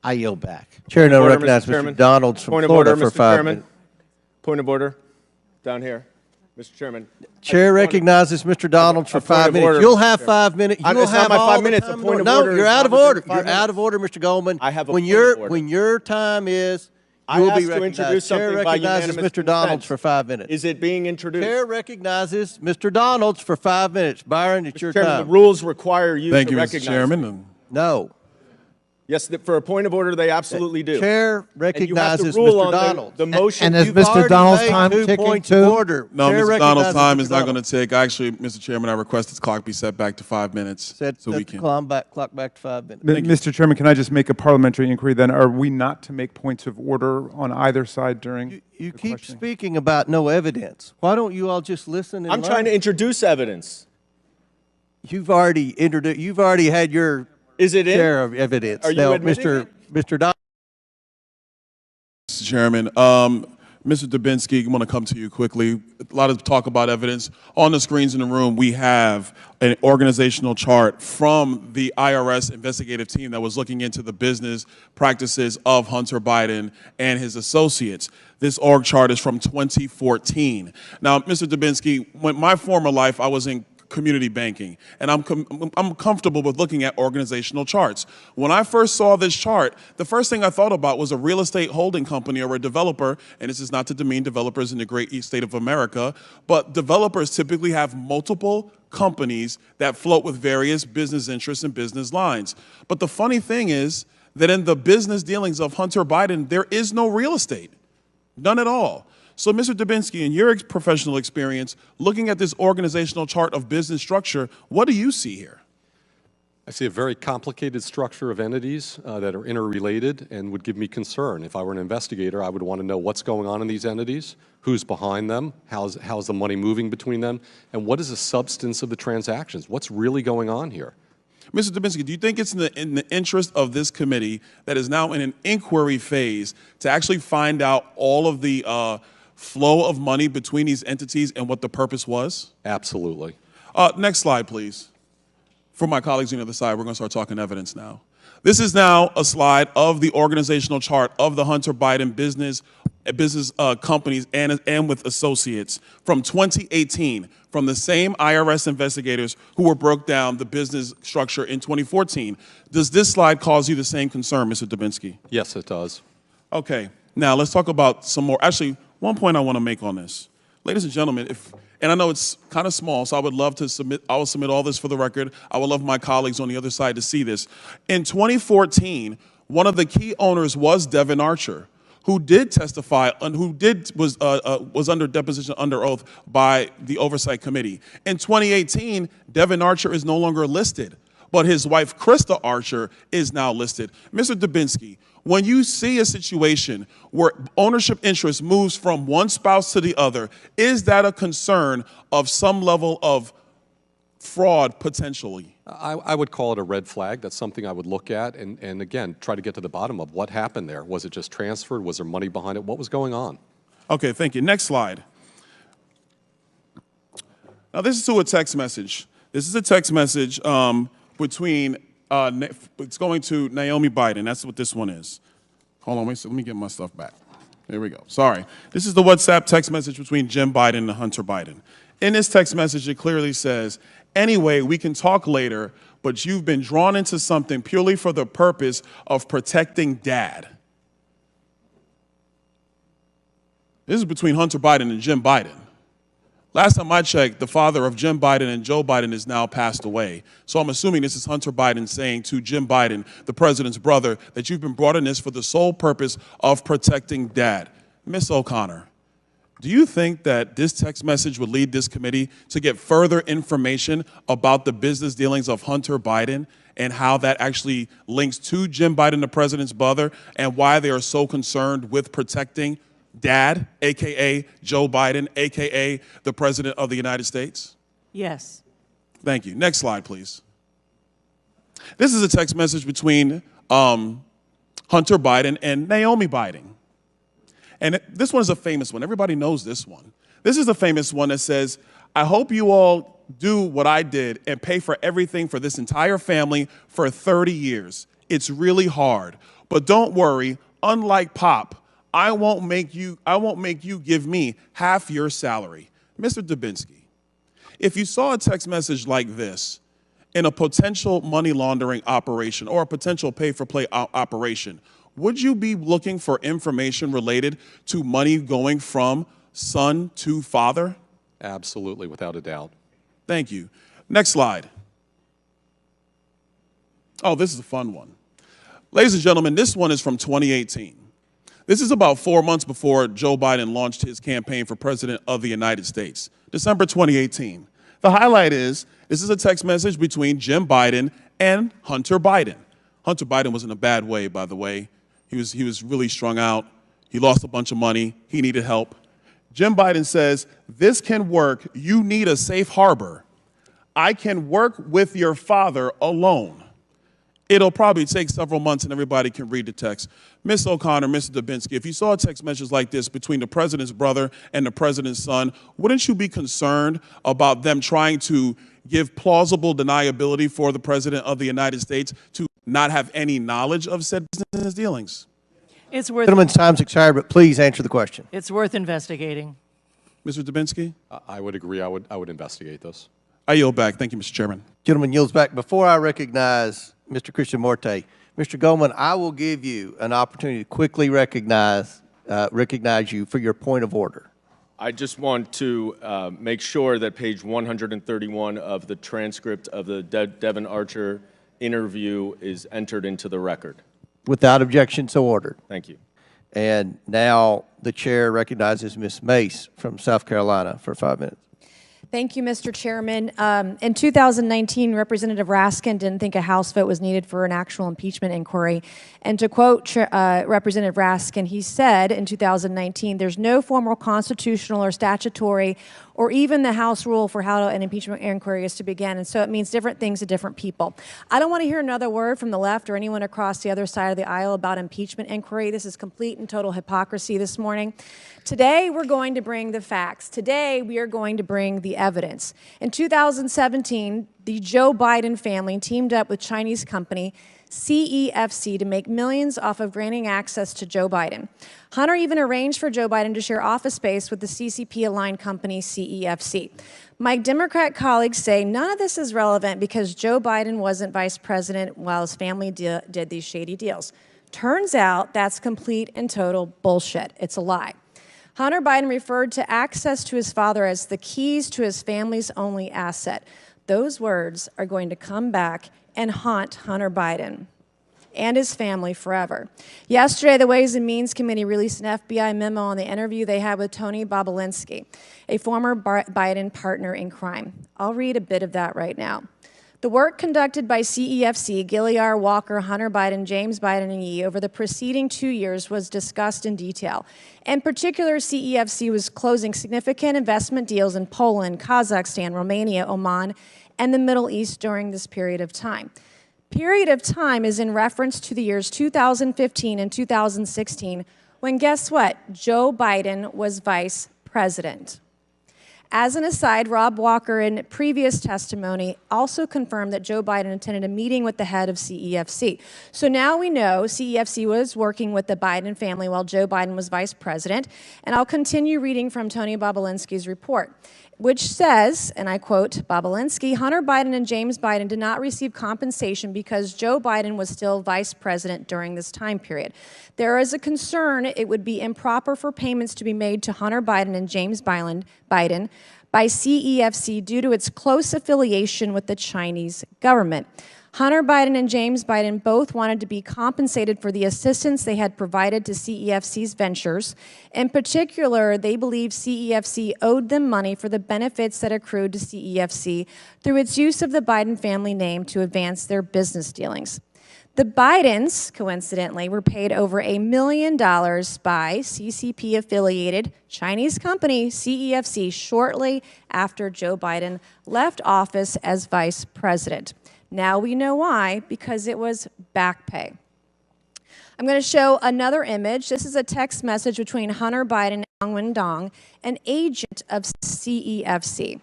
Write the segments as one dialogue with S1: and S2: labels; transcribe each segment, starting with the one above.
S1: I yield back.
S2: Chair now
S3: order,
S2: recognizes
S3: Mr. Chairman.
S2: Mr. Donalds from
S3: Point of
S2: Florida
S3: order,
S2: for
S3: Mr.
S2: 5
S3: Chairman.
S2: minutes.
S3: Point of order. Down here. Mr. Chairman.
S2: Chair recognizes Mr. Donalds for
S3: a point
S2: 5
S3: of
S2: minutes.
S3: order,
S2: You'll
S3: Mr.
S2: have
S3: Chairman.
S2: 5 minutes. You'll
S3: It's not
S2: have
S3: my
S2: all
S3: 5
S2: the
S3: minutes. A
S2: time.
S3: point of
S2: No,
S3: order
S2: you're
S3: is
S2: out
S3: not
S2: of
S3: within
S2: order.
S3: 5
S2: You're out of
S3: minutes.
S2: order, Mr. Goldman.
S3: I have a
S2: when
S3: point of order.
S2: When your time is,
S3: I
S2: you will
S3: asked
S2: be
S3: to
S2: recognized.
S3: introduce
S2: Chair
S3: something by
S2: recognizes
S3: unanimous
S2: Mr. Donalds
S3: consent.
S2: for 5 minutes.
S3: Is it being introduced?
S2: Chair recognizes Mr. Donalds for 5 minutes. Byron, it's your
S3: Chairman,
S2: time.
S3: the rules require you
S4: Thank
S3: to
S4: you, Mr.
S3: recognize
S4: Chairman.
S3: me.
S2: No.
S3: Yes, for a point of order, they absolutely do.
S2: Chair
S3: And you have to
S2: recognizes
S3: rule
S2: Mr.
S3: on
S2: Donalds.
S3: the motion.
S1: And is
S2: You've
S1: Mr.
S2: already
S1: Donald's
S2: made
S1: time
S2: 2
S1: ticking
S2: points
S1: too?
S2: of order.
S4: No,
S2: Chair
S4: Mr. Donald's
S2: recognizes
S4: time
S2: Mr.
S4: is not going
S2: Donalds.
S4: to take. Actually, Mr. Chairman, I request his clock be set back to 5 minutes
S2: Set
S4: so we
S2: the
S4: can.
S2: clock back to 5 minutes.
S5: Mr. Chairman, can I just make a parliamentary inquiry then? Are we not to make points of order on either side during
S2: You
S5: the
S2: keep
S5: questioning?
S2: speaking about no evidence. Why don't you all just listen and
S3: I'm
S2: learn?
S3: trying to introduce evidence.
S2: You've already introduced. You've already had your
S3: Is it in?
S2: share of evidence.
S3: Are you
S2: now,
S3: admitting
S2: Mr. Donalds.
S4: Mr. Chairman, Mr. Dubinsky, I want to come to you quickly. A lot of talk about evidence. On the screens in the room, we have an organizational chart from the IRS investigative team that was looking into the business practices of Hunter Biden and his associates. This org chart is from 2014. Now, Mr. Dubinsky, when my former life, I was in community banking, and I'm comfortable with looking at organizational charts. When I first saw this chart, the first thing I thought about was a real estate holding company or a developer, and this is not to demean developers in the great East state of America, but developers typically have multiple companies that float with various business interests and business lines. But the funny thing is that in the business dealings of Hunter Biden, there is no real estate, none at all. So, Mr. Dubinsky, in your professional experience, looking at this organizational chart of business structure, what do you see here?
S6: I see a very complicated structure of entities that are interrelated and would give me concern. If I were an investigator, I would want to know what's going on in these entities, who's behind them, how's the money moving between them, and what is the substance of the transactions? What's really going on here?
S4: Mr. Dubinsky, do you think it's in the interest of this committee that is now in an inquiry phase to actually find out all of the flow of money between these entities and what the purpose was?
S6: Absolutely.
S4: Next slide, please. For my colleagues on the other side, we're going to start talking evidence now. This is now a slide of the organizational chart of the Hunter Biden business companies and with associates from 2018, from the same IRS investigators who broke down the business structure in 2014. Does this slide cause you the same concern, Mr. Dubinsky?
S6: Yes, it does.
S4: Okay. Now let's talk about some more. Actually, one point I want to make on this. Ladies and gentlemen, and I know it's kind of small, so I would love to submit, I will submit all this for the record. I would love my colleagues on the other side to see this. In 2014, one of the key owners was Devin Archer, who did testify and was under deposition under oath by the Oversight Committee. In 2018, Devin Archer is no longer listed, but his wife, Krista Archer, is now listed. Mr. Dubinsky, when you see a situation where ownership interest moves from one spouse to the other, is that a concern of some level of fraud potentially?
S6: I would call it a red flag. That's something I would look at and again, try to get to the bottom of what happened there. Was it just transferred? Was there money behind it? What was going on? Okay,
S4: thank you. Next slide. Now, this is to a text message. This is a text message between, it's going to Naomi Biden. That's what this one is. Hold on, wait, so let me get my stuff back. There we go. Sorry. This is the WhatsApp text message between Jim Biden and Hunter Biden. In this text message, it clearly says, anyway, we can talk later, but you've been drawn into something purely for the purpose of protecting Dad. This is between Hunter Biden and Jim Biden. Last time I checked, the father of Jim Biden and Joe Biden is now passed away. So I'm assuming this is Hunter Biden saying to Jim Biden, the president's brother, that you've been brought in this for the sole purpose of protecting Dad. Miss O'Connor, do you think that this text message would lead this committee to get further information about the business dealings of Hunter Biden and how that actually links to Jim Biden, the president's brother, and why they are so concerned with protecting Dad, a.k.a. Joe Biden, a.k.a. the President of the United States?
S7: Yes.
S4: Thank you. Next slide, please. This is a text message between Hunter Biden and Naomi Biden. And this one is a famous one. Everybody knows this one. This is a famous one that says, I hope you all do what I did and pay for everything for this entire family for 30 years. It's really hard. But don't worry, unlike Pop, I won't make you give me half your salary. Mr. Dubinsky, if you saw a text message like this in a potential money laundering operation or a potential pay-for-play operation, would you be looking for information related to money going from son to father?
S6: Absolutely, without a doubt.
S4: Thank you. Next slide. Oh, this is a fun one. Ladies and gentlemen, this one is from 2018. This is about 4 months before Joe Biden launched his campaign for president of the United States, December 2018. The highlight is, this is a text message between Jim Biden and Hunter Biden. Hunter Biden was in a bad way, by the way. He was really strung out. He lost a bunch of money. He needed help. Jim Biden says, "This can work. You need a safe harbor. I can work with your father alone." It'll probably take several months and everybody can read the text. Ms. O'Connor, Mr. Dubinsky, if you saw a text message like this between the president's brother and the president's son, wouldn't you be concerned about them trying to give plausible deniability for the president of the United States to not have any knowledge of said business dealings?
S1: It's worth
S2: Gentleman's time's expired, but please answer the question.
S1: it's worth investigating.
S4: Mr. Dubinsky?
S6: I would agree. I would investigate this.
S4: I yield back. Thank you, Mr. Chairman.
S2: Gentleman yields back. Before I recognize Mr. Christian Morte, Mr. Goldman, I will give you an opportunity to quickly recognize you for your point of order.
S3: I just want to make sure that page 131 of the transcript of the Devin Archer interview is entered into the record.
S2: Without objection, so ordered.
S3: Thank you.
S2: And now the chair recognizes Ms. Mace from South Carolina for 5 minutes.
S7: Thank you, Mr. Chairman. In 2019, Representative Raskin didn't think a House vote was needed for an actual impeachment inquiry. And to quote Representative Raskin, he said in 2019, "There's no formal constitutional or statutory or even the House rule for how an impeachment inquiry is to begin. And so it means different things to different people." I don't want to hear another word from the left or anyone across the other side of the aisle about impeachment inquiry. This is complete and total hypocrisy this morning. Today, we're going to bring the facts. Today, we are going to bring the evidence. In 2017, the Joe Biden family teamed up with Chinese company CEFC to make millions off of granting access to Joe Biden. Hunter even arranged for Joe Biden to share office space with the CCP-aligned company CEFC. My Democrat colleagues say none of this is relevant because Joe Biden wasn't vice president while his family did these shady deals. Turns out that's complete and total bullshit. It's a lie. Hunter Biden referred to access to his father as the keys to his family's only asset. Those words are going to come back and haunt Hunter Biden and his family forever. Yesterday, the Ways and Means Committee released an FBI memo on the interview they had with Tony Bobulinski, a former Biden partner in crime. I'll read a bit of that right now. The work conducted by CEFC, Gilliar, Walker, Hunter Biden, James Biden, and Yee over the preceding 2 years was discussed in detail. In particular, CEFC was closing significant investment deals in Poland, Kazakhstan, Romania, Oman, and the Middle East during this period of time. Period of time is in reference to the years 2015 and 2016, when guess what? Joe Biden was vice president. As an aside, Rob Walker, in previous testimony, also confirmed that Joe Biden attended a meeting with the head of CEFC. So now we know CEFC was working with the Biden family while Joe Biden was vice president. And I'll continue reading from Tony Bobulinski's report, which says, and I quote Bobulinski, "Hunter Biden and James Biden did not receive compensation because Joe Biden was still vice president during this time period. There is a concern it would be improper for payments to be made to Hunter Biden and James Biden by CEFC due to its close affiliation with the Chinese government. Hunter Biden and James Biden both wanted to be compensated for the assistance they had provided to CEFC's ventures. In particular, they believe CEFC owed them money for the benefits that accrued to CEFC through its use of the Biden family name to advance their business dealings. The Bidens, coincidentally, were paid over $1 million by CCP-affiliated Chinese company CEFC shortly after Joe Biden left office as vice president. Now we know why, because it was back pay. I'm going to show another image. This is a text message between Hunter Biden and Yang Wen-dong, an agent of CEFC.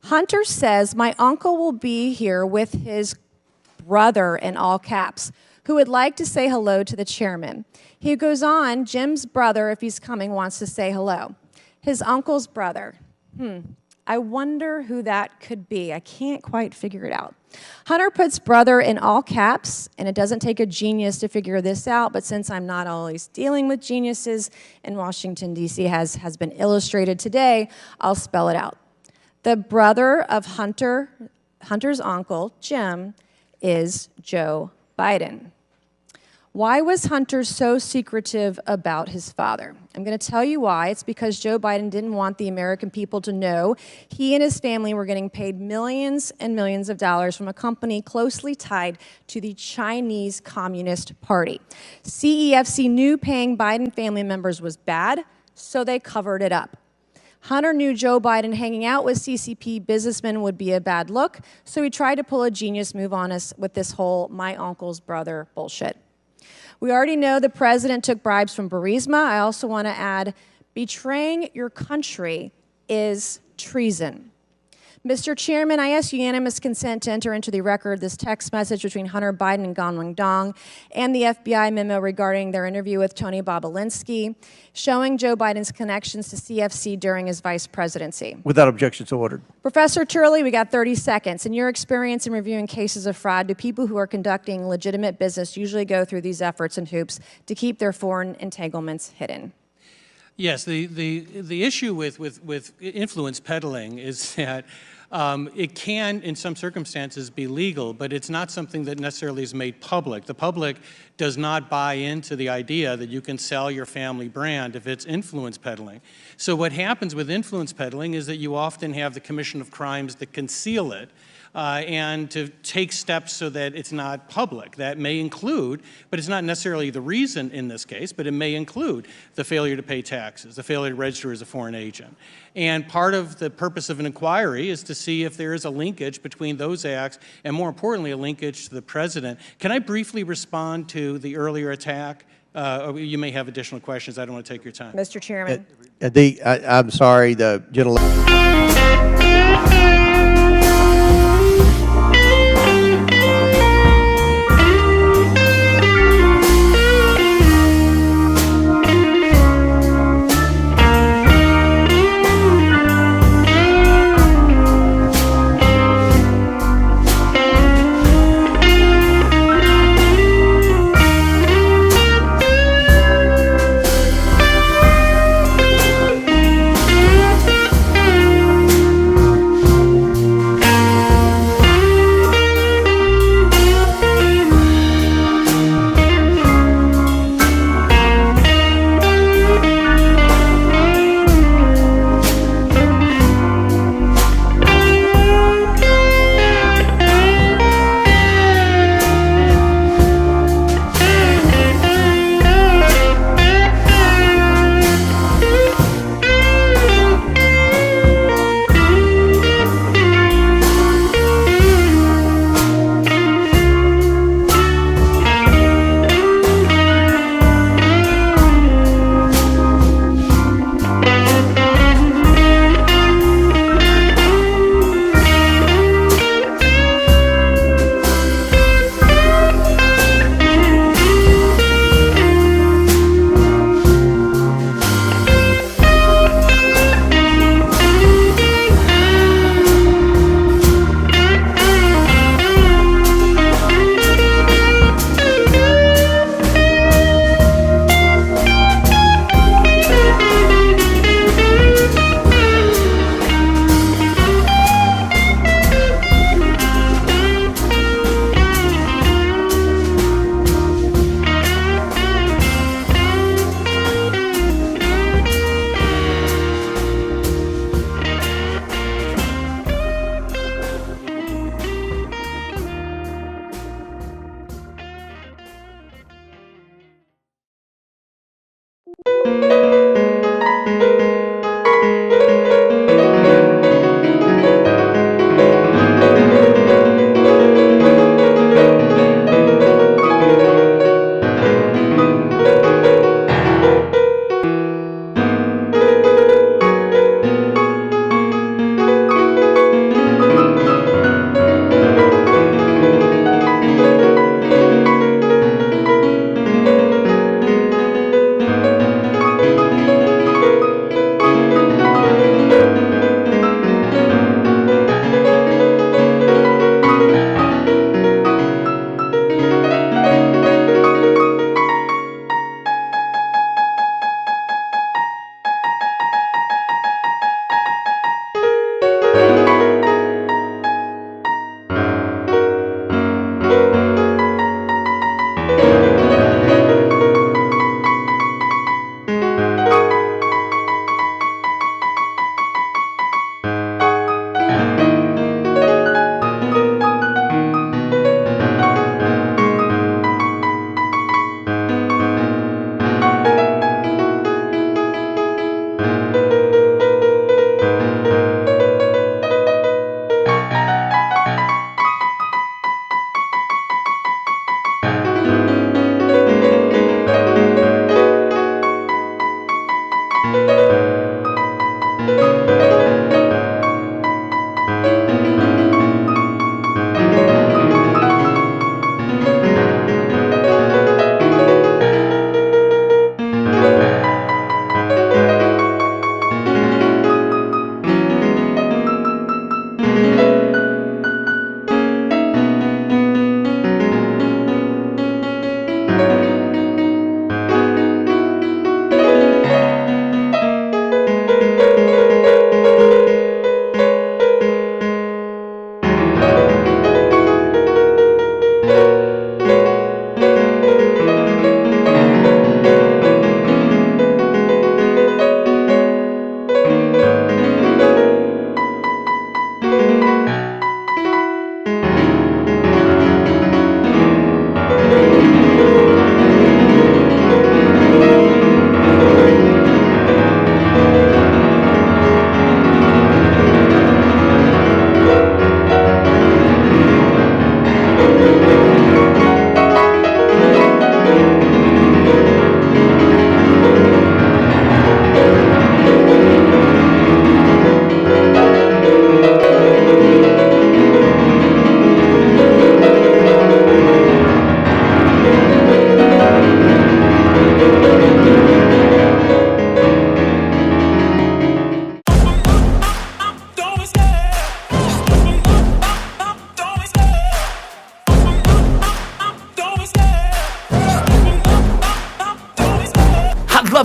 S7: Hunter says, "My uncle will be here with his brother," in all caps, who would like to say hello to the chairman. He goes on, Jim's brother, if he's coming, wants to say hello. His uncle's brother. I wonder who that could be. I can't quite figure it out. Hunter puts brother in all caps, and it doesn't take a genius to figure this out, but since I'm not always dealing with geniuses, and Washington, D.C. has been illustrated today, I'll spell it out. The brother of Hunter's uncle, Jim, is Joe Biden. Why was Hunter so secretive about his father? I'm going to tell you why. It's because Joe Biden didn't want the American people to know he and his family were getting paid millions and millions of dollars from a company closely tied to the Chinese Communist Party. CEFC knew paying Biden family members was bad, so they covered it up. Hunter knew Joe Biden hanging out with CCP businessmen would be a bad look, so he tried to pull a genius move on us with this whole my uncle's brother bullshit. We already know the president took bribes from Burisma. I also want to add, betraying your country is treason. Mr. Chairman, I ask unanimous consent to enter into the record this text message between Hunter Biden and Gong Dong and the FBI memo regarding their interview with Tony Bobolinsky, showing Joe Biden's connections to CFC during his vice presidency.
S2: Without objection, so ordered.
S7: Professor Turley, we got 30 seconds. In your experience in reviewing cases of fraud, do people who are conducting legitimate business usually go through these efforts and hoops to keep their foreign entanglements hidden?
S8: Yes, the issue with influence peddling is that it can, in some circumstances, be legal, but it's not something that necessarily is made public. The public does not buy into the idea that you can sell your family brand if it's influence peddling. So what happens with influence peddling is that you often have the commission of crimes that conceal it, and to take steps so that it's not public. That may include, but it's not necessarily the reason in this case, but it may include the failure to pay taxes, the failure to register as a foreign agent. And part of the purpose of an inquiry is to see if there is a linkage between those acts and, more importantly, a linkage to the president. Can I briefly respond to the earlier attack? You may have additional questions. I don't want to take your time.
S7: Mr. Chairman.
S2: I'm sorry, the gentleman.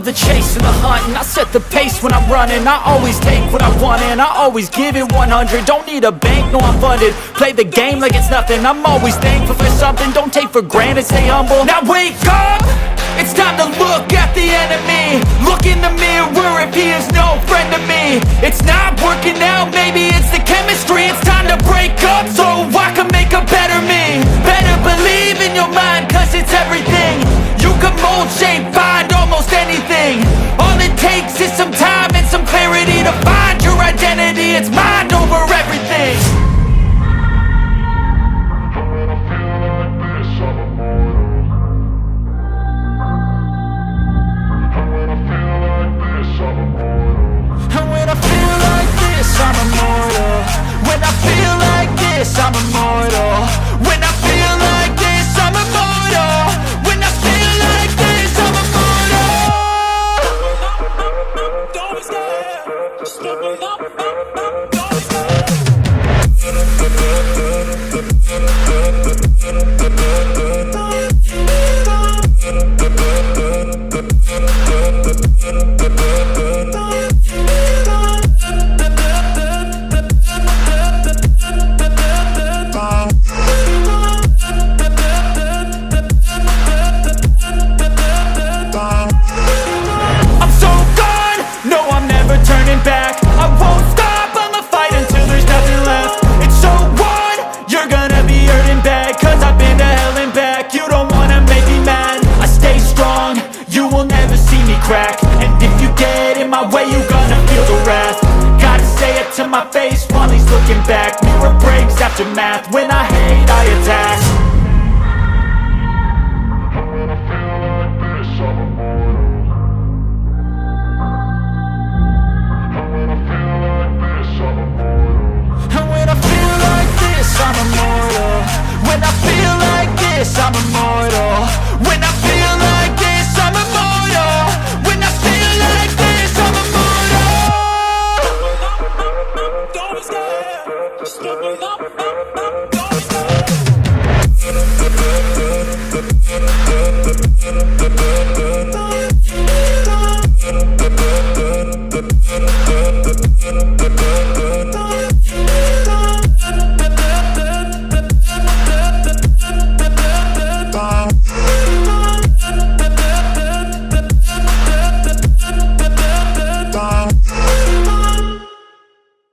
S9: love the chase and the hunt, and I set the pace when I'm running. I always take what I want and I always give it 100. Don't need a bank, no I'm funded. Play the game like it's nothing. I'm always thankful for something. Don't take for granted, stay humble. Now wake up! It's time to look at the enemy. Look in the mirror if he is no friend to me. It's not working out, maybe it's the chemistry. It's time to break up so I can make a better me. Better believe in your mind, cause it's everything. You can mold, shape, find almost anything. All it takes is some time and some clarity to find your identity. It's mind over everything. And when I feel like this, I'm immortal. When I feel like this, I'm immortal. When I feel like this, I'm immortal. When I feel like this, I'm immortal. Don't be scared. Just open up. Don't be scared. Back. I won't stop, I'ma fight until there's nothing left. It's so on, you're gonna be hurting bad, cause I've been to hell and back. You don't wanna make me mad, I stay strong. You will never see me crack. And if you get in my way, you're gonna feel the wrath. Gotta say it to my face while he's looking back. Mirror breaks after math, when I hate, I attack. I'm immortal. When I feel like this, I'm immortal. When I feel like this, I'm immortal. When I feel like this, I'm immortal. Don't be scared. Just open up.